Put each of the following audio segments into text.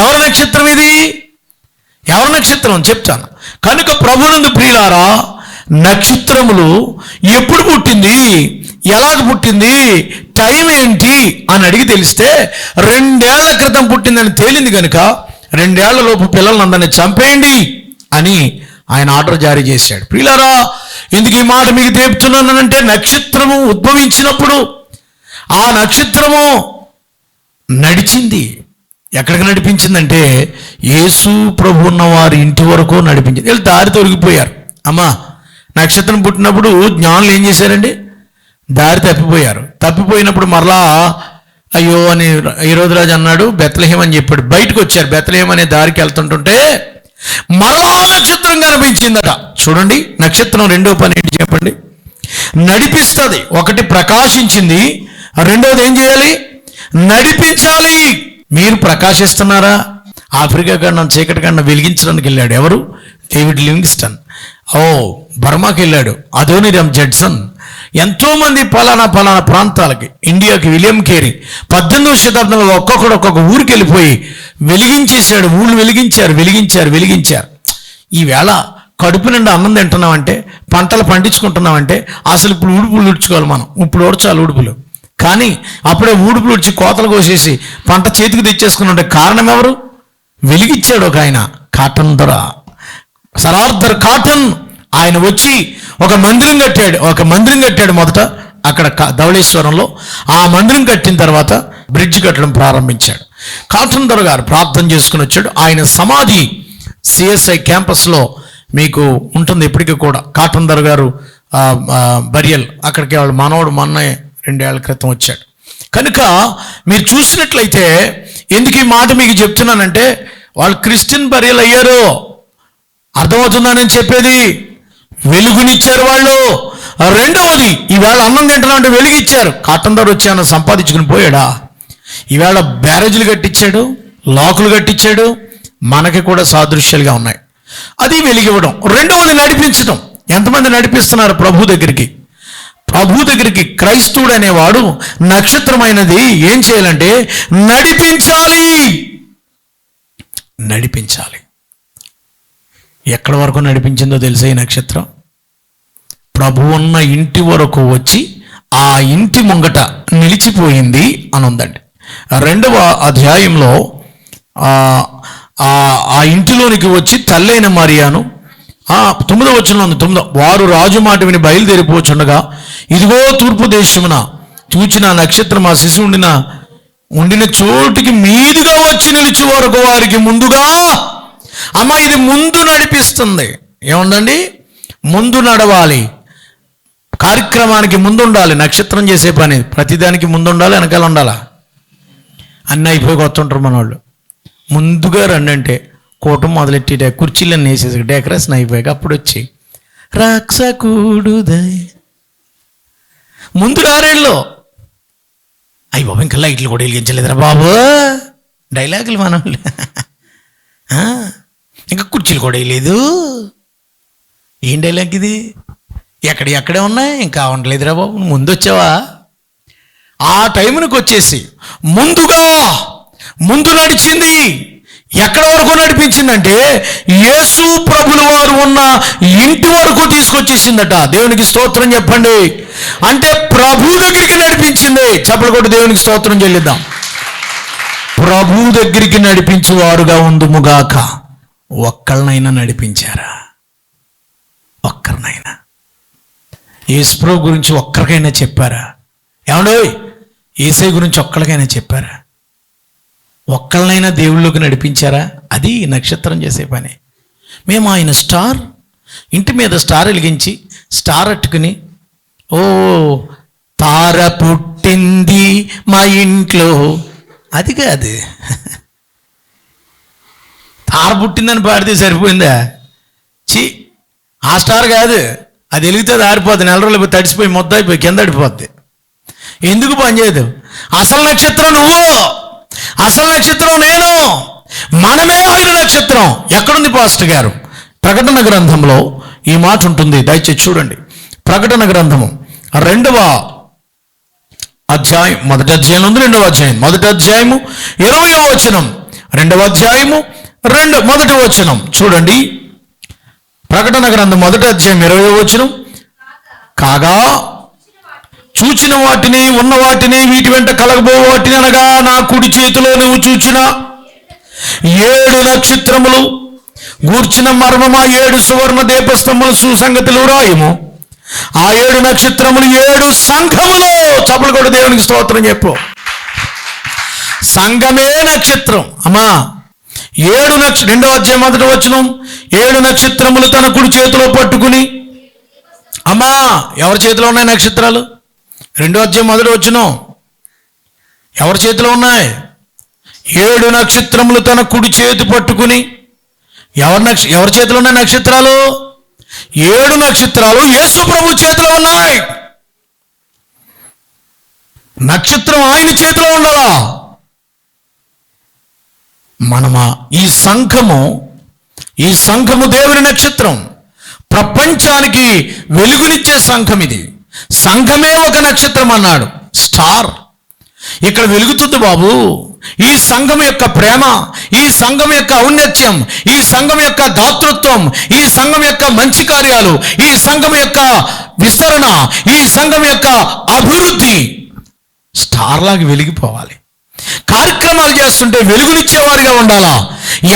ఎవరి నక్షత్రం ఇది? ఎవరి నక్షత్రం చెప్తాను. కనుక ప్రభునందు ప్రియులారా, నక్షత్రములు ఎప్పుడు పుట్టింది, ఎలాగ పుట్టింది, టైం ఏంటి అని అడిగి తెలిస్తే 2 ఏళ్ల క్రితం పుట్టిందని తేలింది కనుక 2 ఏళ్ల లోపు పిల్లలను అందరినీ చంపేయండి అని ఆయన ఆర్డర్ జారీ చేశాడు. ప్రియులారా, ఎందుకు ఈ మాట మీకు చెప్తున్నానంటే, నక్షత్రము ఉద్భవించినప్పుడు ఆ నక్షత్రము నడిచింది. ఎక్కడికి నడిపించిందంటే యేసు ప్రభు ఉన్న వారి ఇంటి వరకు నడిపించింది. వీళ్ళు దారి తొలగిపోయారు. అమ్మా, నక్షత్రం పుట్టినప్పుడు జ్ఞానులు ఏం చేశారండి? దారి తప్పిపోయారు. తప్పిపోయినప్పుడు మరలా అయ్యో అని హేరోదురాజు అన్నాడు, బెత్లెహేం అని చెప్పాడు. బయటకు వచ్చారు. బెత్లెహేం అనే దారికి వెళ్తుంటుంటే మరలా నక్షత్రం కనిపించిందట. చూడండి, నక్షత్రం రెండో పని ఏంటి చెప్పండి? నడిపిస్తుంది. ఒకటి ప్రకాశించింది, రెండోది ఏం చేయాలి? నడిపించాలి. మీరు ప్రకాశిస్తున్నారా? ఆఫ్రికా ఖండం చీకటి ఖండం వెలిగించడానికి వెళ్ళాడు ఎవరు? David Livingstone. బర్మాకి వెళ్ళాడు అదోనిరామ్ జడ్సన్. ఎంతోమంది పలానా ప్రాంతాలకి, ఇండియాకి విలియం కేరీ 18వ శతాబ్దంలో ఒక్కొక్క ఊరికి వెళ్ళిపోయి వెలిగించేశాడు. ఊళ్ళు వెలిగించారు. ఈవేళ కడుపు నిండా అన్నం తింటున్నామంటే, పంటలు పండించుకుంటున్నామంటే అసలు ఇప్పుడు ఉడుపులు ఉడుచుకోవాలి మనం. ఇప్పుడు ఓడ్చాలి ఉడుపులు. కానీ అప్పుడే ఊడుపులు ఉడిచి కోతలు కోసేసి పంట చేతికి తెచ్చేసుకుని ఉంటే కారణం ఎవరు? వెలిగించాడు ఒక ఆయన, కాటన్ దొర, సర్ ఆర్థర్ కాటన్. ఆయన వచ్చి ఒక మందిరం కట్టాడు మొదట అక్కడ ధవళేశ్వరంలో. ఆ మందిరం కట్టిన తర్వాత బ్రిడ్జ్ కట్టడం ప్రారంభించాడు. కాటన్ దొర గారు ప్రార్థన చేసుకుని వచ్చాడు. ఆయన సమాధి సిఎస్ఐ క్యాంపస్లో మీకు ఉంటుంది ఇప్పటికీ కూడా. కాటన్ దొర గారు బరియల్ అక్కడికి వాళ్ళ మనవడు మొన్న 2 ఏళ్ల క్రితం వచ్చాడు. కనుక మీరు చూసినట్లయితే, ఎందుకు ఈ మాట మీకు చెప్తున్నానంటే, వాళ్ళు క్రిస్టియన్ బరియల్ అయ్యారు. అర్థమవుతుందని చెప్పేది. వెలుగునిచ్చారు వాళ్ళు. రెండవది, ఈవేళ అన్నం తింటున్నా వెలుగిచ్చారు. కాటన్ దొర వచ్చి అన్న సంపాదించుకుని పోయాడా? ఈవేళ బ్యారేజీలు కట్టించాడు, లాకులు కట్టించాడు. మనకి కూడా సాదృశ్యాలుగా ఉన్నాయి. అది వెలిగివ్వడం. రెండవది నడిపించడం. ఎంతమంది నడిపిస్తున్నారు ప్రభు దగ్గరికి? ప్రభు దగ్గరికి క్రైస్తవుడు అనేవాడు నక్షత్రమైనది ఏం చేయాలంటే నడిపించాలి. ఎక్కడి వరకు నడిపించిందో తెలుసా ఈ నక్షత్రం? ప్రభు ఉన్న ఇంటి వరకు వచ్చి ఆ ఇంటి ముంగట నిలిచిపోయింది అని ఉందండి. 2వ అధ్యాయంలో ఆ ఇంటిలోనికి వచ్చి తల్లైన మరియాను, 9వ వచనంలో ఉంది. 9 వారు రాజు మాట విని బయలుదేరిపోచుండగా, ఇదిగో తూర్పు దేశమున చూచిన నక్షత్రం ఆ శిశువు ఉండిన చోటికి మీదుగా వచ్చి నిలిచి వరకు వారికి ముందుగా. అమ్మ, ఇది ముందు నడిపిస్తుంది. ఏముందండి? ముందు నడవాలి. కార్యక్రమానికి ముందు ఉండాలి. నక్షత్రం చేసే పని ప్రతిదానికి ముందు ఉండాలి, వెనకాల ఉండాలా? అన్నీ అయిపోయి వస్తుంటారు మన వాళ్ళు. ముందుగా రండి అంటే కూటం మొదలెట్టి కుర్చీలన్నీ వేసేసి డెకరేషన్ అయిపోయాక అప్పుడు వచ్చి రాక్షకూడుదై ముందు రారేళ్ళు. అయ్యి బాబు, ఇంకా లైట్లు కూడా వెలిగించలేదురా బాబు. డైలాగులు మన ఇంకా కుర్చీలు కూడా వేయలేదు. ఏం డైలాగ్ ఇది? ఎక్కడే ఉన్నాయి, ఇంకా ఉండలేదురా బాబు. ముందు వచ్చావా? ఆ టైంకి వచ్చేసి ముందు నడిచింది. ఎక్కడ వరకు నడిపించిందంటే యేసు ప్రభుల వారు ఉన్న ఇంటి వరకు తీసుకొచ్చేసిందట. దేవునికి స్తోత్రం చెప్పండి. అంటే ప్రభు దగ్గరికి నడిపించింది. చప్పలు కొట్టి దేవునికి స్తోత్రం చెల్లిద్దాం. ప్రభు దగ్గరికి నడిపించువారుగా ఉందుముగాక. ఒక్కళ్ళనైనా నడిపించారా? ఒక్కరినైనా యేసు ప్రభు గురించి ఒక్కరికైనా చెప్పారా? ఏమండో యేసయ్య గురించి ఒక్కరికైనా చెప్పారా? ఒక్కళ్ళనైనా దేవుళ్ళలోకి నడిపించారా? అది నక్షత్రం చేసే పని. మేము ఆయన ఇంటి మీద స్టార్ వెలిగించి స్టార్ అట్టుకుని, ఓ తార పుట్టింది మా ఇంట్లో, అది కాదు. తార పుట్టిందని పాడితే సరిపోయిందా? ఆ స్టార్ కాదు. అది వెలిగితే ఆరిపోద్ది. 4 రోజులు తడిసిపోయి మొద్దయిపోయి కింద పడిపోద్ది. ఎందుకు పనిచేయదు? అసలు నక్షత్రం నువ్వు, అసలు నక్షత్రం నేను, మనమే ఆయన నక్షత్రం. ఎక్కడుంది పాస్టర్ గారు? ప్రకటన గ్రంథంలో ఈ మాట ఉంటుంది. దయచేసి చూడండి. ప్రకటన గ్రంథము 2వ అధ్యాయం, మొదటి అధ్యాయంలో ఉంది. 2వ అధ్యాయం, మొదటి అధ్యాయము 20వ వచనం. 2వ అధ్యాయము మొదటి వచనం చూడండి. ప్రకటన గ్రంథం 1వ అధ్యాయం 20వ వచనం. కాగా చూచిన వాటిని, ఉన్న వాటిని, వీటి వెంట కలగబో వాటిని అనగా నా కుడి చేతిలో నువ్వు చూచిన 7 నక్షత్రములు గూర్చిన మర్మమా 7 సువర్ణ దీపస్తంభముల సుసంగతులు రాయము. ఆ 7 నక్షత్రములు 7 సంఘములు. చప్పలు కూడా దేవునికి స్తోత్రం చెప్పు. సంఘమే నక్షత్రం. అమ్మా 2వ అధ్యాయం 1వ వచనం. 7 నక్షత్రములు తన కుడి చేతిలో పట్టుకుని. అమ్మా ఎవరి చేతిలో ఉన్నాయి నక్షత్రాలు? 2వ అధ్యాయం 1వ వచనం. ఎవరి చేతిలో ఉన్నాయి? 7 నక్షత్రములు తన కుడి చేతి పట్టుకుని. ఎవరి చేతిలో ఉన్నాయి నక్షత్రాలు? 7 నక్షత్రాలు యేసు ప్రభు చేతిలో ఉన్నాయి. నక్షత్రం ఆయన చేతిలో ఉండాలా? మనమా ఈ సంఘము దేవుని నక్షత్రం. ప్రపంచానికి వెలుగునిచ్చే సంఘం ఇది. సంఘమే ఒక నక్షత్రం అన్నాడు, స్టార్. ఇక్కడ వెలుగుతుంది బాబు. ఈ సంఘం యొక్క ప్రేమ, ఈ సంఘం యొక్క ఔన్నత్యం, ఈ సంఘం యొక్క దాతృత్వం, ఈ సంఘం యొక్క మంచి కార్యాలు, ఈ సంఘం యొక్క విస్తరణ, ఈ సంఘం యొక్క అభివృద్ధి స్టార్ లాగా వెలిగిపోవాలి. కార్యక్రమాలు చేస్తుంటే వెలుగునిచ్చేవారిగా ఉండాలా?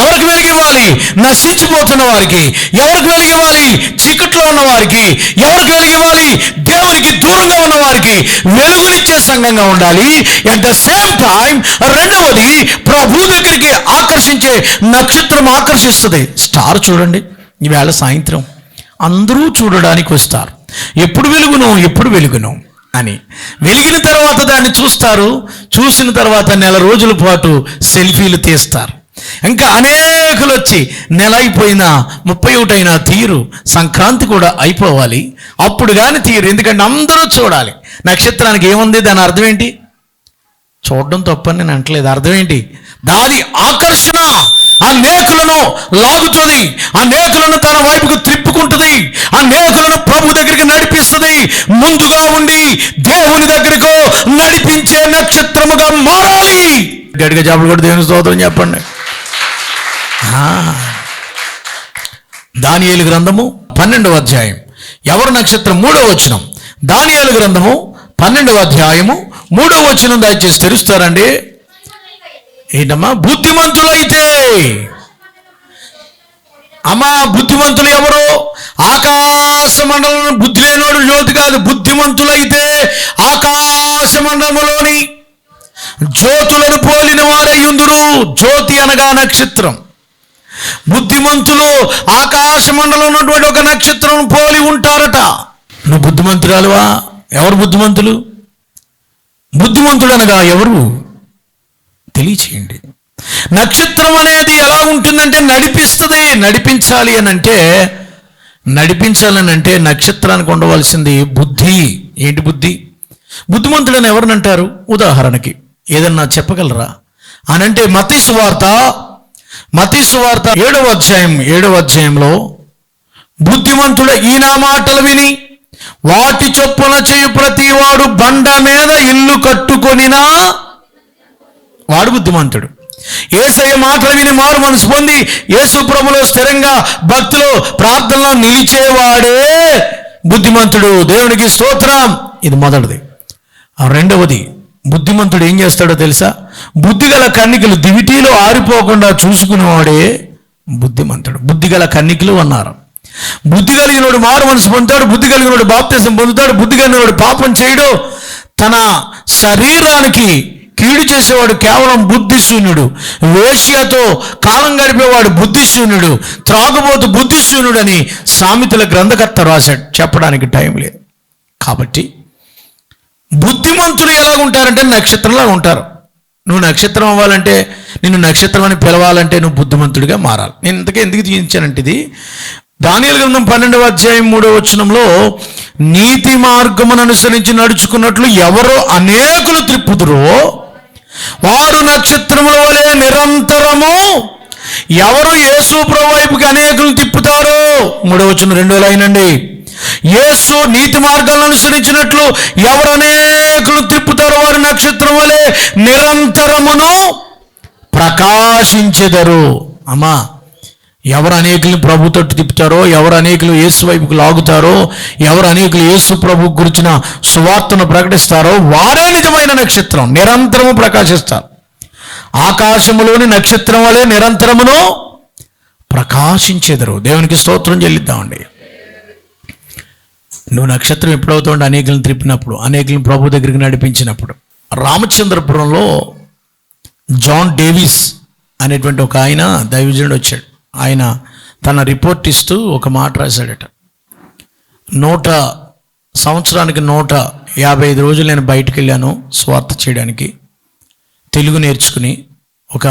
ఎవరికి వెలిగివ్వాలి? నశించిపోతున్న వారికి. ఎవరికి వెలిగివ్వాలి? చీకట్లో ఉన్న వారికి. ఎవరికి వెలిగివ్వాలి? దేవునికి దూరంగా ఉన్న వారికి వెలుగునిచ్చే సంఘంగా ఉండాలి. అట్ ద సేమ్ టైం రెండవది, ప్రభు దగ్గరికి ఆకర్షించే నక్షత్రం ఆకర్షిస్తుంది. స్టార్ చూడండి, ఈవేళ సాయంత్రం అందరూ చూడడానికి వస్తారు. ఎప్పుడు వెలుగును అని. వెలిగిన తర్వాత దాన్ని చూస్తారు. చూసిన తర్వాత నెల రోజుల పాటు సెల్ఫీలు తీస్తారు. ఇంకా అనేకులు వచ్చి నెల అయిపోయినా 31 అయినా తీరు. సంక్రాంతి కూడా అయిపోవాలి, అప్పుడు కానీ తీరు. ఎందుకంటే అందరూ చూడాలి. నక్షత్రానికి ఏముంది? దాని అర్థం ఏంటి? చూడడం తప్పని నేను అంటలేదు. అర్థం ఏంటి? దాని ఆకర్షణ అనేకులను లాగుతుంది, అనేకులను తన వైపుకు త్రిప్పుకుంటుంది, అనేకులను ప్రభు దగ్గరికి నడిపిస్తుంది. ముందుగా ఉండి దేవుని దగ్గరకు నడిపించే నక్షత్రముగా మారాలి. గడిగా జాబులు కూడా దేవుని స్తోత్రం చెప్పండి. దానియేలు గ్రంథము 12వ అధ్యాయం. ఎవరు నక్షత్రం? 3వ వచనం. దానియేలు గ్రంథము 12వ అధ్యాయము 3వ వచనం దయచేసి తెరుస్తారండి. ఏంటమ్మా? బుద్ధిమంతులైతే. అమ్మా బుద్ధిమంతులు ఎవరు? ఆకాశ మండలం. బుద్ధి లేనోడు జ్యోతి కాదు. బుద్ధిమంతులైతే ఆకాశ మండలంలోని జ్యోతులను పోలిన వారయ్యుందురు. జ్యోతి అనగా నక్షత్రం. బుద్ధిమంతులు ఆకాశ మండలం ఉన్నటువంటి ఒక నక్షత్రం పోలి ఉంటారట. నువ్వు బుద్ధిమంతురాలువా? ఎవరు బుద్ధిమంతులు? బుద్ధిమంతుడు అనగా ఎవరు తెలియచేయండి. నక్షత్రం అనేది ఎలా ఉంటుందంటే నడిపిస్తుంది. నడిపించాలనంటే నక్షత్రానికి ఉండవలసింది బుద్ధి. ఏంటి బుద్ధి? బుద్ధిమంతుడని ఎవరినంటారు? ఉదాహరణకి ఏదన్నా చెప్పగలరా అనంటే మత్తయి సువార్త 7వ అధ్యాయంలో బుద్ధిమంతుడు ఈయన మాటలు విని వాటి చొప్పున చేయు ప్రతి వాడు బండ మీద ఇల్లు కట్టుకొనినా వాడు బుద్ధిమంతుడు. యేసయ్య మాటలు విని మారు మనసు పొంది యేసు ప్రభులో స్థిరంగా భక్తిలో ప్రార్థనలో నిలిచేవాడే బుద్ధిమంతుడు. దేవునికి స్తోత్రం. ఇది మొదటిది. రెండవది, బుద్ధిమంతుడు ఏం చేస్తాడో తెలుసా? బుద్ధిగల కన్నికలు దివిటీలో ఆరిపోకుండా చూసుకునేవాడే బుద్ధిమంతుడు. బుద్ధిగల కన్నికలు అన్నారు. బుద్ధి కలిగినోడు మారు మనసు పొందుతాడు, బుద్ధి కలిగినోడు బాప్తిసం పొందుతాడు, బుద్ధి కలిగినోడు పాపం చేయడు. తన శరీరానికి కీడు చేసేవాడు కేవలం బుద్ధిశూన్యుడు. వేశ్యతో కాలం గడిపేవాడు బుద్ధిశూన్యుడు. త్రాగుబోతు బుద్ధిశూన్యుడు అని సామెతల గ్రంథకర్త రాశాడు. చెప్పడానికి టైం లేదు. కాబట్టి బుద్ధిమంతులు ఎలా ఉంటారంటే నక్షత్రంలా ఉంటారు. నువ్వు నక్షత్రం అవ్వాలంటే, నిన్ను నక్షత్రం అని పిలవాలంటే నువ్వు బుద్ధిమంతుడిగా మారాలి. నేను ఇంతకే ఎందుకు చూపించానంటే, ఇది దానియేలు గ్రంథం 12వ అధ్యాయం 3వ వచనంలో నీతి మార్గమును అనుసరించి నడుచుకున్నట్లు ఎవరో అనేకులు త్రిప్పుదురో వారు నక్షత్రముల వలె నిరంతరము. ఎవరు యేసు ప్రభు వైపుకి అనేకులు తిప్పుతారో 3వ వచనం 2వ లైన్ అండి. యేసు నీతి మార్గాలను అనుసరించినట్లు ఎవరు అనేకులు తిప్పుతారో వారు నక్షత్రం వలె నిరంతరమును ప్రకాశించెదరు. అమ్మా, ఎవరు అనేకులు ప్రభు తట్టు తిప్పుతారో, ఎవరు అనేకులు యేసు వైపుకు లాగుతారో, ఎవరు అనేకులు యేసు ప్రభు గురించిన సువార్తను ప్రకటిస్తారో వారే నిజమైన నక్షత్రం. నిరంతరము ప్రకాశిస్తారు. ఆకాశములోని నక్షత్రం వలె నిరంతరమును ప్రకాశించెదరు. దేవునికి స్తోత్రం చెల్లిద్దామండి. నువ్వు నక్షత్రం ఎప్పుడవుతుంటే అనేకులను త్రిప్పినప్పుడు, అనేకులను ప్రభు దగ్గరికి నడిపించినప్పుడు. రామచంద్రపురంలో జాన్ డేవిస్ అనేటువంటి ఒక ఆయన దైవజనుడు వచ్చాడు. ఆయన తన రిపోర్ట్ ఇస్తూ ఒక మాట రాశాడట. సంవత్సరానికి 155 రోజులు నేను బయటకు వెళ్ళాను స్వార్థ చేయడానికి. తెలుగు నేర్చుకుని, ఒక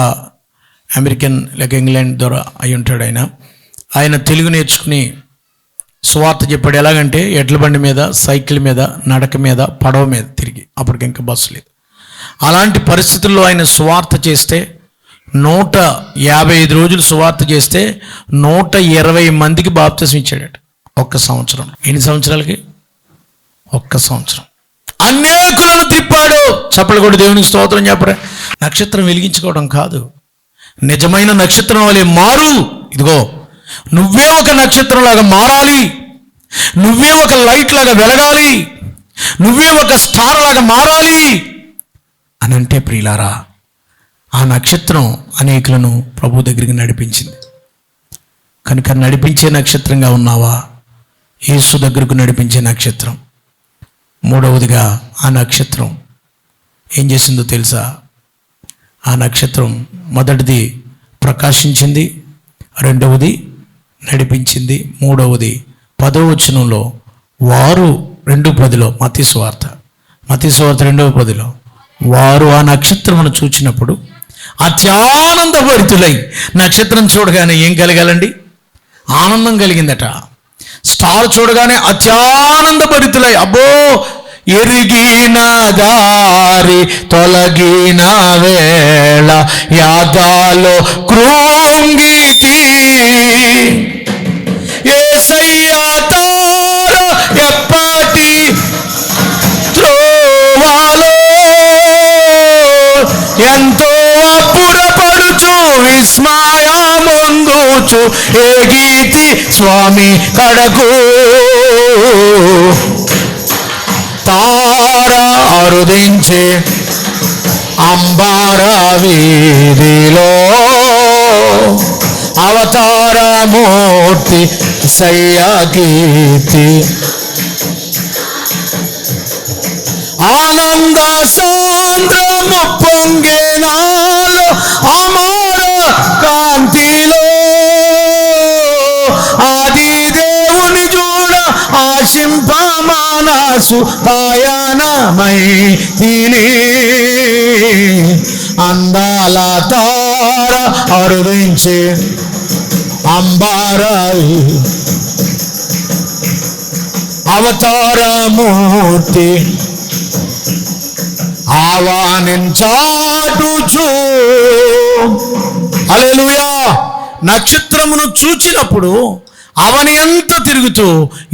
అమెరికన్ లేక ఇంగ్లాండ్ ద్వారా అయి ఉంటాడు ఆయన తెలుగు నేర్చుకుని సువార్త చెప్పాడు. ఎలాగంటే ఎడ్ల బండి మీద, సైకిల్ మీద, నడక మీద, పడవ మీద తిరిగి, అప్పటికి ఇంకా బస్సు లేదు. అలాంటి పరిస్థితుల్లో ఆయన సువార్త చేస్తే 155 రోజులు సువార్త చేస్తే 120 మందికి బాప్తిసం ఇచ్చాడట ఒక్క సంవత్సరం. ఎన్ని సంవత్సరాలకి? ఒక్క సంవత్సరం. అనేకులను తిప్పాడు. చప్పలు కూడా దేవునికి స్తోత్రం చెప్పరా. నక్షత్రం వెలిగించుకోవడం కాదు, నిజమైన నక్షత్రం వలె మారు. ఇదిగో, నువ్వే ఒక నక్షత్రం లాగా మారాలి, నువ్వే ఒక లైట్ లాగా వెలగాలి, నువ్వే ఒక స్టార్ లాగా మారాలి అని అంటే ప్రియులారా, ఆ నక్షత్రం అనేకులను ప్రభు దగ్గరికి నడిపించింది. కనుక నడిపించే నక్షత్రంగా ఉన్నావా? యేసు దగ్గరకు నడిపించే నక్షత్రం. మూడవదిగా ఆ నక్షత్రం ఏం చేసిందో తెలుసా? ఆ నక్షత్రం మొదటిది ప్రకాశించింది, రెండవది నడిపించింది, మూడవది 10వ వచనంలో వారు 2:10 మత్తయి సువార్త 2:10 వారు ఆ నక్షత్రమును చూచినప్పుడు అత్యానందభరితులై. నక్షత్రం చూడగానే ఏం కలగాలండి? ఆనందం కలిగిందట. స్టార్ చూడగానే అత్యానందభరితులై, అబ్బో ఎరిగిన దారి తొలగిన వేళ యాదాలో కృంగితి, యేసయ్యా తార ఎప్పటి త్రోవాలో ఎంతో అబ్బురపడుచు విస్మయముందుచు ఏగీతి స్వామి కడకు. తార అరుదించే అంబార వీధిలో అవతారమూర్తి సయ్యకీర్తి, ఆనంద సాంద్రము పొంగెనాలో అమర కాంతిలో, ఆది దేవుని చూడ ఆశింప మనసు పాయనమై తిని, అందాల తార అరుదించే అంబారాయి అవతారమూర్తి ఆవానించాటుచు. హల్లెలూయా. నక్షత్రమును చూచినప్పుడు అవని అంతా తిరుగుతూ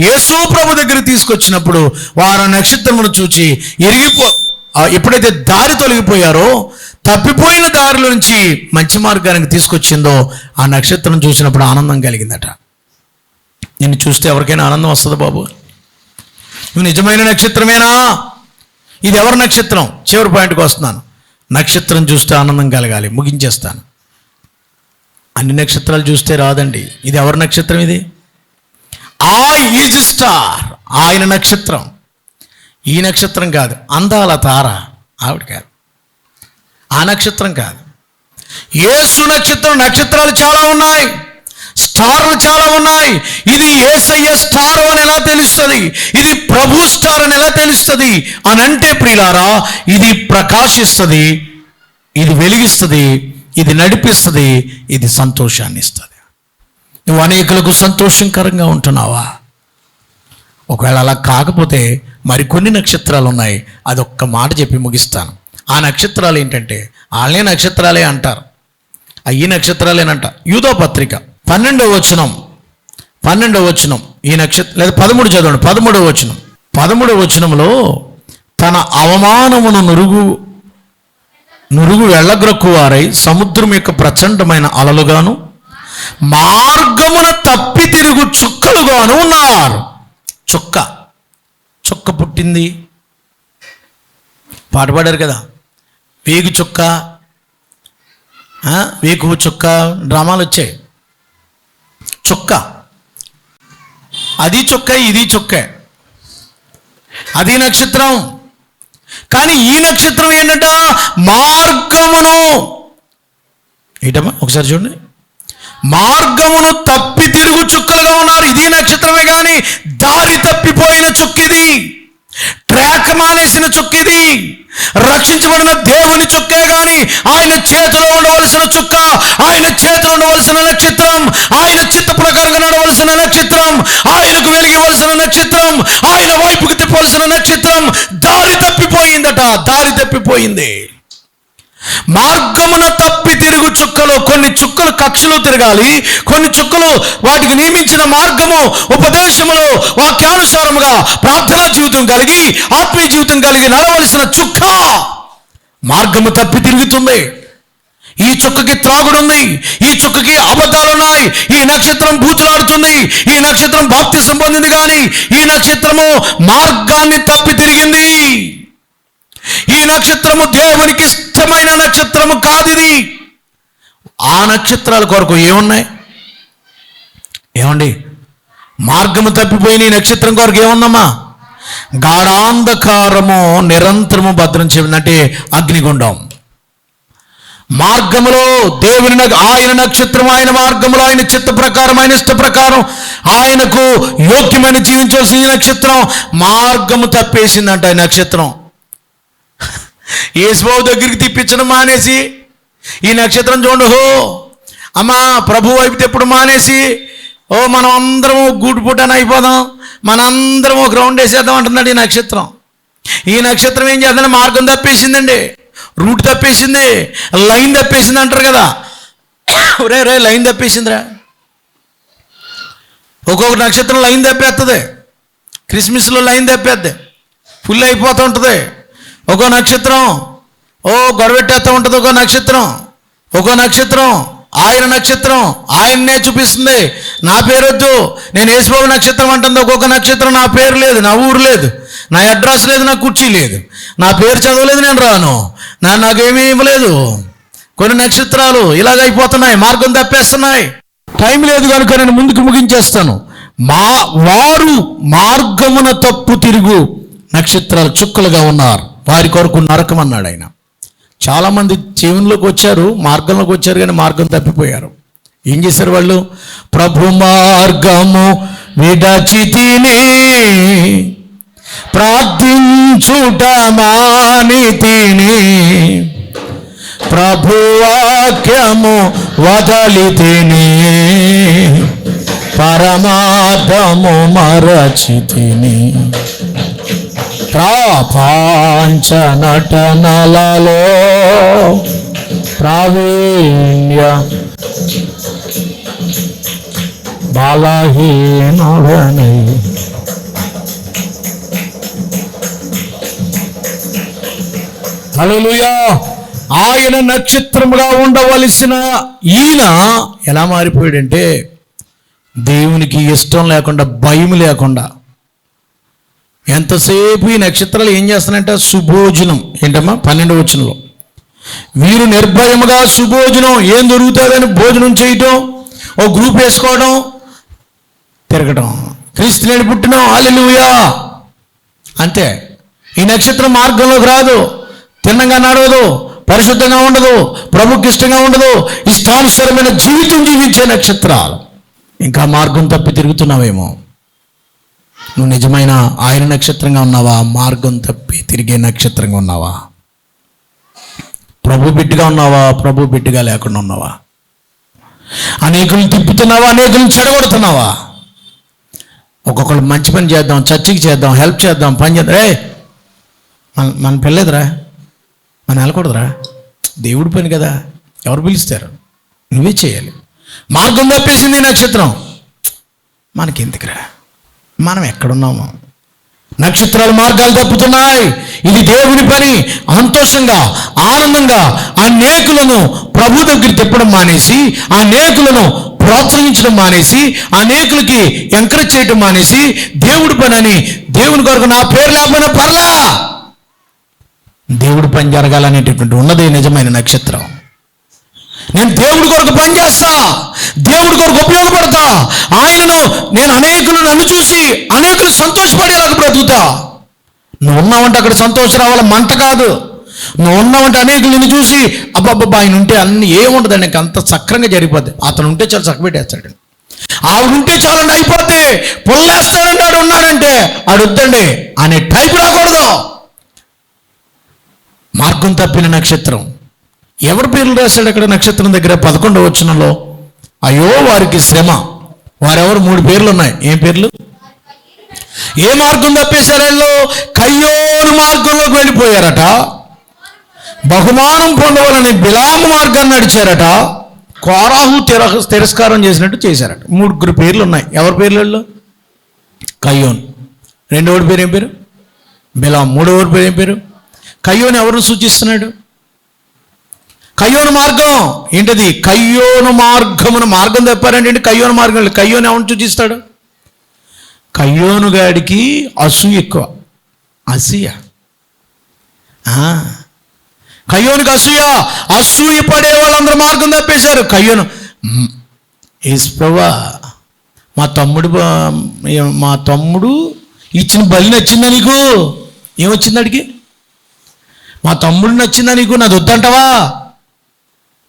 యేసు ప్రభు దగ్గర తీసుకొచ్చినప్పుడు వారు నక్షత్రమును చూచి ఎప్పుడైతే దారి తొలగిపోయారో, తప్పిపోయిన దారిలో నుంచి మంచి మార్గానికి తీసుకొచ్చిందో ఆ నక్షత్రం చూసినప్పుడు ఆనందం కలిగిందట. నిన్ను చూస్తే ఎవరికైనా ఆనందం వస్తుంది బాబు? నువ్వు నిజమైన నక్షత్రమేనా? ఇది ఎవరి నక్షత్రం? చివరి పాయింట్కి వస్తున్నాను. నక్షత్రం చూస్తే ఆనందం కలగాలి. ముగించేస్తాను. అన్ని నక్షత్రాలు చూస్తే రాదండి. ఇది ఎవరి నక్షత్రం? ఇది ఈజ్ స్టార్, ఆయన నక్షత్రం. ఈ నక్షత్రం కాదు, అందాల తార ఆవిడ కాదు, ఆ నక్షత్రం కాదు. యేసు నక్షత్రం. నక్షత్రాలు చాలా ఉన్నాయి, స్టార్లు చాలా ఉన్నాయి. ఇది యేసయ్య స్టార్ అని ఎలా తెలుస్తుంది? ఇది ప్రభు స్టార్ అని ఎలా తెలుస్తుంది అని అంటే ప్రియులారా, ఇది ప్రకాశిస్తుంది, ఇది వెలిగిస్తుంది, ఇది నడిపిస్తుంది, ఇది సంతోషాన్ని ఇస్తుంది. నువ్వు అనేకులకు సంతోషకరంగా ఉంటున్నావా? ఒకవేళ అలా కాకపోతే మరికొన్ని నక్షత్రాలు ఉన్నాయి. అదొక్క మాట చెప్పి ముగిస్తాను. ఆ నక్షత్రాలు ఏంటంటే వాళ్ళే నక్షత్రాలే అంటారు, అయ్యి నక్షత్రాలేనంట. యూదా పత్రిక 12వ వచనం ఈ నక్షత్రం లేదా 13 చదవండి. 13వ వచనంలో తన అవమానమును నురుగు వెళ్ళగ్రక్కువారై సముద్రం యొక్క ప్రచండమైన అలలుగాను మార్గమున తప్పి తిరుగు చుక్కలుగాను ఉన్నారు. చుక్క పుట్టింది, పాట పాడారు కదా, వేగు చుక్క, వేకువ చుక్క, డ్రామాలు వచ్చాయి. చుక్క, అది చుక్క, ఇది చుక్క, అది నక్షత్రం. కానీ ఈ నక్షత్రం ఏంటంట, మార్గమును, ఏంటమ్మా ఒకసారి చూడండి, మార్గమును తప్పి తిరుగు చుక్కలుగా ఉన్నారు. ఇది నక్షత్రమే, కానీ దారి తప్పిపోయిన చుక్కిది, ట్రాక్ మానేసిన చుక్కిది. రక్షించబడిన దేవుని చుక్కే కానీ ఆయన చేతిలో ఉండవలసిన చుక్క, ఆయన చేతిలో ఉండవలసిన నక్షత్రం, ఆయన చిత్త ప్రకారంగా నడవలసిన నక్షత్రం, ఆయనకు వెలిగివలసిన నక్షత్రం, ఆయన వైపుకి తిప్పవలసిన నక్షత్రం దారి తప్పిపోయిందట. దారి తప్పిపోయింది. మార్గమున తప్పి తిరుగు చుక్కలు, కొన్ని చుక్కలు కక్షలో తిరగాలి, కొన్ని చుక్కలు వాటికి నియమించిన మార్గము ఉపదేశములు వాక్యానుసారముగా ప్రార్థనా జీవితం కలిగి ఆత్మీయ జీవితం కలిగి నడవలసిన చుక్క మార్గము తప్పి తిరుగుతుంది. ఈ చుక్కకి త్రాగుడుంది, ఈ చుక్కకి అబద్ధాలున్నాయి, ఈ నక్షత్రం బూతులాడుతుంది, ఈ నక్షత్రం బాప్తిసం పొందింది, కానీ ఈ నక్షత్రము మార్గాన్ని తప్పి తిరిగింది. ఈ నక్షత్రము దేవునికి ఇష్టమైన నక్షత్రము కాదు. ఇది ఆ నక్షత్రాల కొరకు ఏమున్నాయి? ఏమండి, మార్గము తప్పిపోయిన ఈ నక్షత్రం కొరకు ఏముందమ్మా? గాఢాంధకారము నిరంతరము భద్రం చేయనంటే అగ్నిగుండం. మార్గములో దేవుని ఆయన నక్షత్రం, ఆయన మార్గములో ఆయన చిత్త ప్రకారం, ఆయన ఇష్ట ప్రకారం ఆయనకు యోగ్యమైన జీవించవలసిన ఈ నక్షత్రం మార్గము తప్పేసిందంట. ఈ నక్షత్రం యేసుబాబు దగ్గరికి తిప్పించడం మానేసి ఈ నక్షత్రం చూడండి, హో అమ్మా ప్రభు వైపు ఎప్పుడు మానేసి, ఓ మనం అందరం గూడు పుట్టని అయిపోదాం, మనందరం ఒక రౌండ్ వేసేద్దాం అంటున్నాడు ఈ నక్షత్రం. ఈ నక్షత్రం ఏం చేద్దాం, మార్గం తప్పేసిందండి, రూట్ తప్పేసింది, లైన్ తప్పేసింది అంటారు కదా. రే లైన్ తప్పేసిందిరా. ఒక్కొక్క నక్షత్రం లైన్ తప్పేస్తుంది. క్రిస్మస్లో లైన్ తప్పేద్ది, ఫుల్ అయిపోతూ ఉంటుంది. ఒక్కో నక్షత్రం గొడవెట్టేస్తూ ఉంటుంది. ఒక్కో నక్షత్రం ఆయన నక్షత్రం ఆయన్నే చూపిస్తుంది. నా పేరు వద్దు, నేను యేసుబాబు నక్షత్రం అంటుంది. ఒక్కొక్క నక్షత్రం నా పేరు లేదు, నా ఊరు లేదు, నా అడ్రస్ లేదు, నా కుర్చీ లేదు, నా పేరు చదవలేదు, నేను రాను, నాకేమీ ఇవ్వలేదు. కొన్ని నక్షత్రాలు ఇలాగ అయిపోతున్నాయి, మార్గం తప్పేస్తున్నాయి. టైం లేదు కనుక నేను ముందుకు ముగించేస్తాను. వారు మార్గమున తప్పు తిరుగు నక్షత్రాలు చుక్కలుగా ఉన్నారు, వారి కొరకు నరకం అన్నాడు ఆయన. చాలామంది జీవనంలోకి వచ్చారు, మార్గంలోకి వచ్చారు, కానీ మార్గం తప్పిపోయారు. ఏం చేశారు వాళ్ళు? ప్రభు మార్గము విడచితిని, ప్రార్థించుట మానితిని, ప్రభు వాక్యము వదలితిని, పరమార్థము మరచితిని. ప్రపంచ నటనలలో ప్రావీణ్య బలహీనుడని, హల్లెలూయా. ఆయన నక్షత్రముగా ఉండవలసిన ఈయన ఎలా మారిపోయాడంటే, దేవునికి ఇష్టం లేకుండా, భయం లేకుండా, ఎంతసేపు ఈ నక్షత్రాలు ఏం చేస్తానంటే సుభోజనం. ఏంటమ్మా 12వ వచనంలో, వీరు నిర్భయముగా సుభోజనం, ఏం దొరుకుతుందని భోజనం చేయటం, ఓ గ్రూప్ వేసుకోవడం, తిరగడం, క్రీస్తు నేడు పుట్టిన హల్లెలూయా అంతే. ఈ నక్షత్రం మార్గంలోకి రాదు, తిన్నంగా నడవదు, పరిశుద్ధంగా ఉండదు, ప్రభుకి ఇష్టంగా ఉండదు, ఇష్టానుసారమైన జీవితం జీవించే నక్షత్రాలు. ఇంకా మార్గం తప్పి తిరుగుతున్నావేమో. నువ్వు నిజమైన ఆయన నక్షత్రంగా ఉన్నావా? మార్గం తప్పి తిరిగే నక్షత్రంగా ఉన్నావా? ప్రభు బిడ్డగా ఉన్నావా? ప్రభు బిడ్డగా లేకుండా ఉన్నావా? అనేకులను తిప్పుతున్నావా? అనేకులను చెడగొడుతున్నావా? ఒక్కొక్కరు మంచి పని చేద్దాం, చర్చికి చేద్దాం, హెల్ప్ చేద్దాం, పని చేద్దాం. మన పిల్లలేదురా, మనం వెళ్ళకూడదురా, దేవుడి పని కదా, ఎవరు పిలుస్తారు, నువ్వే చేయాలి. మార్గం తప్పేసింది నక్షత్రం, మనకెందుకురా, మనం ఎక్కడున్నాము? నక్షత్రాల మార్గాలు తప్పుతున్నాయి. ఇది దేవుని పని. సంతోషంగా ఆనందంగా అనేకులను ప్రభు దగ్గర తిప్పడం మానేసి, అనేకులను ప్రోత్సహించడం మానేసి, అనేకులకి ఎంకరేజ్ చేయడం మానేసి, దేవుడి పని అని దేవుని కొరకు నా పేరు లేకపోయినా పర్లా, దేవుడి పని జరగాలనేటటువంటి ఉన్నదే నిజమైన నక్షత్రం. నేను దేవుడి కొరకు పనిచేస్తా, దేవుడి కొరకు ఉపయోగపడతా, ఆయనను నేను అనేకులు నన్ను చూసి అనేకులు సంతోషపడేలాగా బ్రతుకుతా. నువ్వు ఉన్నావంటే అక్కడ సంతోషం రావాల, మంట కాదు. నువ్వు ఉన్నావంటే అనేకులు నిన్ను చూసి అబ్బాబ్బా ఆయన ఉంటే అన్ని ఏముండదు, నీకు అంత సక్రంగా జరిగిపోద్ది. అతను ఉంటే చాలా చక్కబెట్టేస్తాడు, ఆవిడ ఉంటే చాలండి అయిపోద్ది, పొల్లేస్తాడంటే ఆడు ఉన్నాడంటే ఆడు వద్దండి అనే టైపు రాకూడదు. మార్గం తప్పిన నక్షత్రం. ఎవరి పేర్లు రాశాడు అక్కడ నక్షత్రం దగ్గర? 11వ వచనంలో అయ్యో వారికి శ్రమ. వారెవరు? 3 పేర్లు ఉన్నాయి. ఏం పేర్లు? ఏ మార్గం తప్పేశారు వీళ్ళు? కయ్యోను మార్గంలోకి వెళ్ళిపోయారట. బహుమానం పొందవాలని బిలాము మార్గాన్ని నడిచారట. కోరాహు తిరస్కారం చేసినట్టు చేశారట. 3 పేర్లు ఉన్నాయి. ఎవరి పేర్లు వీళ్ళు? కయ్యోను. రెండోడి పేరు ఏం పేరు? బిలాము. మూడోడి పేరు ఏం పేరు? కయ్యోను ఎవరిని సూచిస్తున్నాడు? కయ్యోను మార్గం ఏంటది? కయ్యోను మార్గమున మార్గం తప్పారంటే కయ్యోను మార్గం. కయ్యోను ఎవరిని సూచిస్తాడు? కయ్యోను గాడికి అసూయ ఎక్కువ. అసూయ. కయ్యోనుకి అసూయ పడే వాళ్ళందరూ మార్గం తప్పేశారు. కయ్యోను ఏసుప్రభా మా తమ్ముడు ఇచ్చిన బలి నచ్చిందా నీకు? ఏమొచ్చింది అడిగి? మా తమ్ముడు నచ్చిందా నీకు? నాది వద్దంటావా?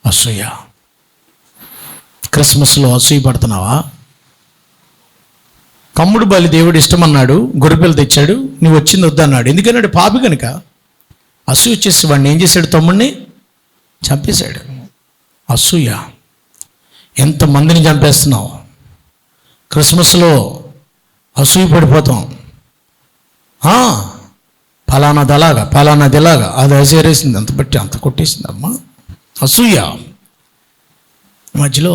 అసూయ. క్రిస్మస్లో అసూయ పడుతున్నావా? తమ్ముడు బలి దేవుడు ఇష్టమన్నాడు, గొర్రెపిల్ల తెచ్చాడు, నువ్వు వచ్చింది వద్దన్నాడు. ఎందుకన్నాడు? పాపి కనుక. అసూయ వచ్చేసి వాడిని ఏం చేశాడు? తమ్ముడిని చంపేశాడు. అసూయ. ఎంతమందిని చంపేస్తున్నావు? క్రిస్మస్లో అసూయ పడిపోతాం. ఫలానాది అలాగా, ఫలానాది ఇలాగా, అది అసేరేసింది, అంత బట్టి అంత కొట్టేసింది అమ్మా. అసూయ. మధ్యలో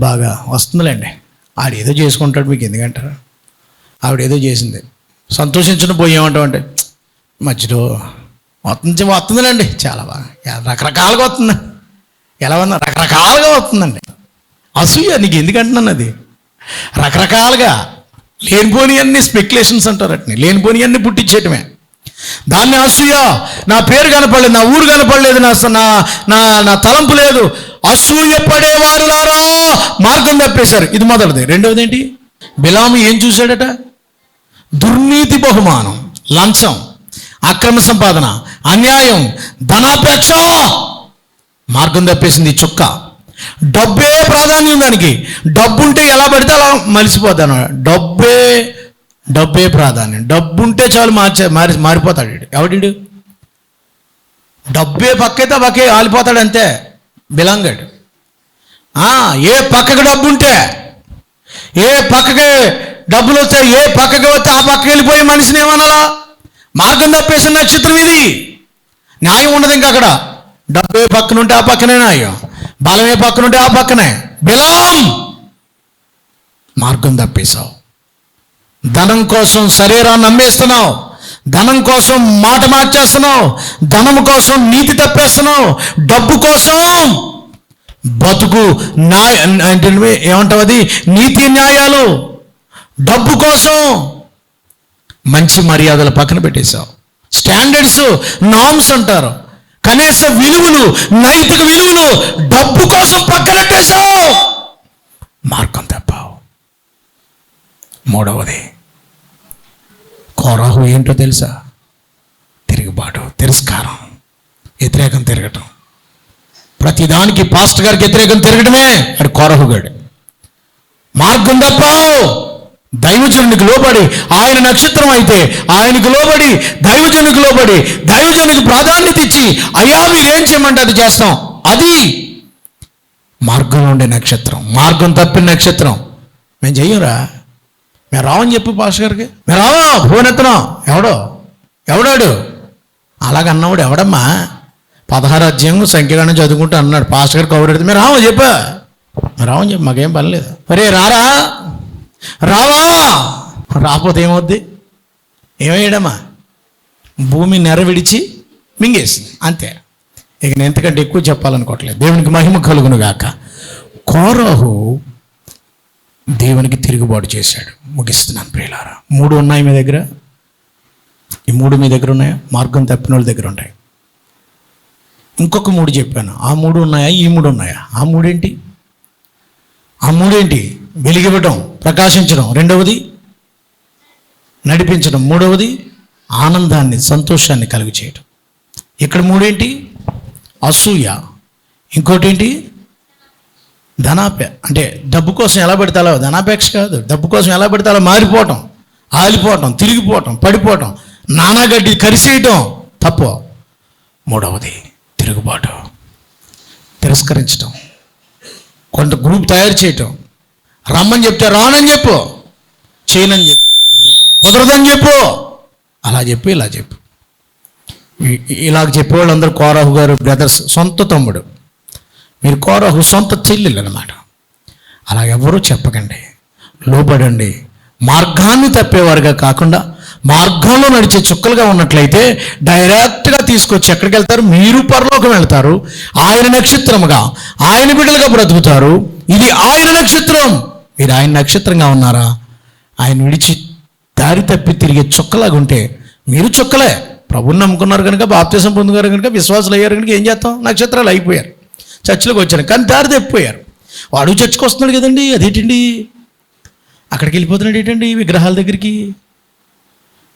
బాగా వస్తుందిలేండి, ఆడేదో చేసుకుంటాడు, మీకు ఎందుకంటారా? ఆవిడేదో చేసింది, సంతోషించడం పోయేమంటాం అంటే మధ్యలో వస్తుందిలేండి, చాలా బాగా రకరకాలుగా వస్తుంది. ఎలా ఉన్నా రకరకాలుగా వస్తుందండి. అసూయ. నీకు ఎందుకంటున్నాను? అది రకరకాలుగా లేనిపోని అన్ని స్పెక్యులేషన్స్ అంటారు. అట్ని లేనిపోని అన్ని పుట్టించేయటమే. దాన్ని అసూయ. నా పేరు కనపడలేదు, నా ఊరు కనపడలేదు, నా తలంపు లేదు, అసూయ పడేవారులారా మార్గం తప్పేశారు. ఇది మొదటిది. రెండవది ఏంటి? బిలాము ఏం చూశాడట? దుర్నీతి, బహుమానం, లంచం, అక్రమ సంపాదన, అన్యాయం, ధనాపేక్ష. మార్గం తప్పేసింది చుక్క. డబ్బే ప్రాధాన్యం దానికి. డబ్బు ఉంటే ఎలా పడితే అలా మలిసిపోతాను. డబ్బే ప్రాధాన్యం. డబ్బు ఉంటే చాలు మారిపోతాడు. ఎవడు? డబ్బే పక్కైతే పక్కే ఆలిపోతాడు అంతే. బిలంగాడు. ఏ పక్కకి డబ్బు ఉంటే, ఏ పక్కకి డబ్బులు వస్తాయి, ఏ పక్కకి వస్తే ఆ పక్కకి వెళ్ళిపోయి మనిషిని ఏమనాలా? మార్గం తప్పేసిన నక్షత్రం ఇది. న్యాయం ఉండదు ఇంకా అక్కడ. డబ్బే పక్కనుంటే ఆ పక్కనే న్యాయం, బలమే పక్కనుంటే ఆ పక్కనే. బిలాం మార్గం తప్పేశావు. ధనం కోసం శరీరాన్ని అమ్మేస్తున్నావు, ధనం కోసం మాట మార్చేస్తున్నావు, ధనం కోసం నీతి తప్పేస్తున్నావు, డబ్బు కోసం బతుకు ఏమంటావు అది? నీతి న్యాయాలు. డబ్బు కోసం మంచి మర్యాదలు పక్కన పెట్టేశావు. స్టాండర్డ్స్, నామ్స్ అంటారు, కనీస విలువలు, నైతిక విలువలు డబ్బు కోసం పక్కనెట్టేశావు. మార్గం తప్పావు. మూడవది కోరాహు ఏంటో తెలుసా? తిరుగుబాటు, తిరస్కారం, వ్యతిరేకం తిరగటం. ప్రతిదానికి పాస్టర్ గారికి వ్యతిరేకం తిరగటమే అది కోరాహుగాడు. మార్గం తప్పావు. దైవజనునికి లోబడి, ఆయన నక్షత్రం అయితే ఆయనకు లోబడి, దైవజనునికి లోబడి, దైవజనునికి ప్రాధాన్యత ఇచ్చి అయ్యా మీరేం చేయమంటే అది చేస్తాం. అది మార్గంలో ఉండే నక్షత్రం. మార్గం తప్పిన నక్షత్రం మేము చెయ్యరా, మేము రావని చెప్పు పాస్టర్ గారికి. మేము రావా, ఫోన్ ఎత్తనం. ఎవడాడు అలాగన్నవాడు ఎవడమ్మా? 16వ అధ్యాయం సంఖ్యగానే చదువుకుంటూ అన్నాడు. పాస్టర్ గారు కౌరెడితే మేము రావని చెప్పు, మాకేం పని లేదు. అరే రావా రాకపోతే ఏమవుద్ది? ఏమయ్యాడమ్మా? భూమి నెరవిడిచి మింగేసింది, అంతే. ఇక నేను ఎంతకంటే ఎక్కువ చెప్పాలనుకోవట్లేదు. దేవునికి మహిమ కలుగును గాక. కోరహు దేవునికి తిరుగుబాటు చేశాడు. ముగిస్తున్నాను ప్రియులారా. 3 ఉన్నాయి మీ దగ్గర. ఈ 3 మీ దగ్గర ఉన్నాయా? మార్గం తప్పిన వాళ్ళ దగ్గర ఉంటాయి. ఇంకొక 3 చెప్పాను. ఆ 3 ఉన్నాయా? ఈ 3 ఉన్నాయా? ఆ 3 ఏంటి? ఆ 3 ఏంటి? వెలిగివ్వడం, ప్రకాశించడం. రెండవది నడిపించడం. మూడవది ఆనందాన్ని, సంతోషాన్ని కలుగు చేయడం. ఇక్కడ 3 ఏంటి? అసూయ. ఇంకోటి ఏంటి? అంటే డబ్బు కోసం ఎలా పెడతాలో, ధనాపేక్ష కాదు, డబ్బు కోసం ఎలా పెడతాలో మారిపోవటం, ఆలిపోవటం, తిరిగిపోవటం, పడిపోవటం, నానాగడ్డి కరిసేయటం తప్పు. మూడవది తిరుగుబాటు, తిరస్కరించటం, కొంత గ్రూప్ తయారు చేయటం. రమ్మని చెప్తే రానని చెప్పు, చేయనని చెప్పు, కుదరదని చెప్పు, అలా చెప్పు, ఇలా చెప్పు. ఇలాగ చెప్పేవాళ్ళందరూ కోరహు గారు బ్రదర్స్, సొంత తమ్ముడు. మీరు కోరహు సొంత చెల్లెలు అన్నమాట. అలాగెవరూ చెప్పకండి, లోబడండి. మార్గాన్ని తప్పేవారుగా కాకుండా మార్గంలో నడిచే చుక్కలుగా ఉన్నట్లయితే డైరెక్ట్గా తీసుకొచ్చి ఎక్కడికి వెళ్తారు? మీరు పరలోకం వెళ్తారు. ఆయన నక్షత్రముగా, ఆయన బిడ్డలుగా బ్రతుకుతారు. ఇది ఆయన నక్షత్రం. మీరు ఆయన నక్షత్రంగా ఉన్నారా? ఆయన విడిచి దారి తప్పి తిరిగే చుక్కలాగా ఉంటే మీరు చుక్కలే. ప్రభుని నమ్ముకున్నారు కనుక, బాప్తిసం పొందుగారు కనుక, విశ్వాసులు అయ్యారు కనుక ఏం చేస్తాం? నక్షత్రాలు అయిపోయారు, చర్చిలోకి వచ్చారు. కానీ దారి తప్పిపోయారు. వాడు చర్చికి వస్తున్నాడు కదండి, అదేంటండి అక్కడికి వెళ్ళిపోతున్నాడు ఏంటండి విగ్రహాల దగ్గరికి?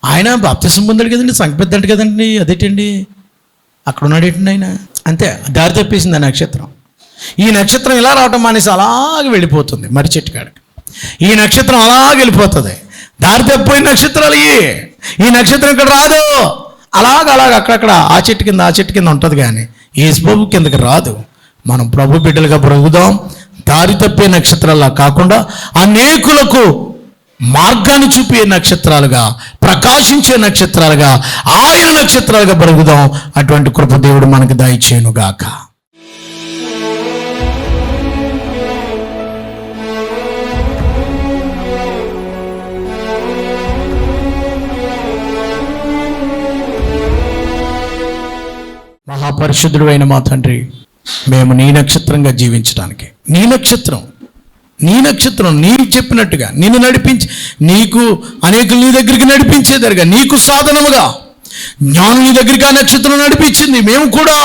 ఆయన బాప్తిసం పొందాడు కదండి, సంకపెద్దాడు కదండి, అదేంటండి అక్కడ ఉన్నాడు ఏంటండి ఆయన? అంతే, దారి తప్పేసింది ఆ నక్షత్రం. ఈ నక్షత్రం ఇలా రావటం మానేసి అలాగే వెళ్ళిపోతుంది మర్రి చెట్టు కాడికి. ఈ నక్షత్రం అలాగే వెళ్ళిపోతుంది. దారి తప్పిపోయిన నక్షత్రాలు ఈ నక్షత్రం ఇక్కడ రాదు. అలాగ అక్కడక్కడ ఆ చెట్టు కింద ఉంటుంది, కానీ యేసుబాబు కిందకి రాదు. మనం ప్రభు బిడ్డలుగా బ్రతుకుదాం. దారి తప్పే నక్షత్రాలా కాకుండా అనేకులకు మార్గాన్ని చూపే నక్షత్రాలుగా, ప్రకాశించే నక్షత్రాలుగా, ఆయన నక్షత్రాలుగా బ్రతుకుదాం. అటువంటి కృప దేవుడు మనకు దయచేయునుగాక. మహాపరిశుద్ధుడు అయిన మా తండ్రి, మేము నీ నక్షత్రంగా జీవించడానికి, నీ నక్షత్రం నీవు చెప్పినట్టుగా నిన్ను నడిపించి, నీకు అనేకులు నీ దగ్గరికి నడిపించేదరుగా, నీకు సాధనముగా జ్ఞానం నీ దగ్గరికి ఆ నక్షత్రం నడిపించింది. మేము కూడా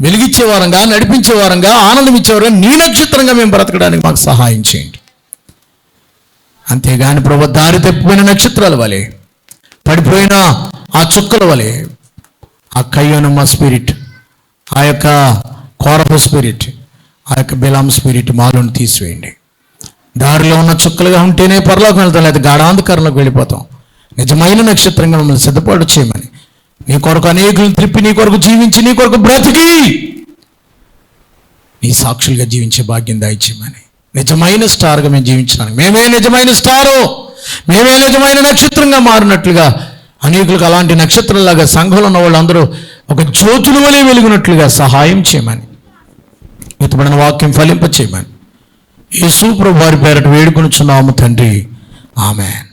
వెలిగించేవారంగా, నడిపించేవారంగా, ఆనందం ఇచ్చేవారంగా నీ నక్షత్రంగా మేము బ్రతకడానికి మాకు సహాయం చేయండి. అంతేగాని ప్రభు దారి తప్పిపోయిన నక్షత్రాల వలె, పడిపోయిన ఆ చుక్కల వలె, ఆ కయ్యోనమ్మ స్పిరిట్, ఆ యొక్క కోరహు స్పిరిట్, ఆ యొక్క బిలాం స్పిరిట్ మాలోని తీసివేయండి. దారిలో ఉన్న చుక్కలుగా ఉంటేనే పరలోకం వెళ్తాం, లేదా గాఢాంధకారంలోకి వెళ్ళిపోతాం. నిజమైన నక్షత్రంగా మమ్మల్ని సిద్ధపాటు చేయమని, నీ కొరకు అనేకులను త్రిప్పి, నీ కొరకు జీవించి, నీ కొరకు బ్రతికి నీ సాక్షులుగా జీవించే భాగ్యం దయచేయమని, నిజమైన స్టార్గా మేము జీవించడానికి, మేమే నిజమైన స్టారు, మేమే నిజమైన నక్షత్రంగా మారినట్లుగా, అనేకులకు అలాంటి నక్షత్రంలాగా సంఘంలో ఉన్న వాళ్ళందరూ ఒక జ్యోతుల వలె వెలుగునట్లుగా సహాయం చేయమని, ఇతబడిన వాక్యం ఫలింప చేయమని యేసు ప్రభు వారి పేరట వేడుకొనుచున్నాము తండ్రి. ఆమేన్.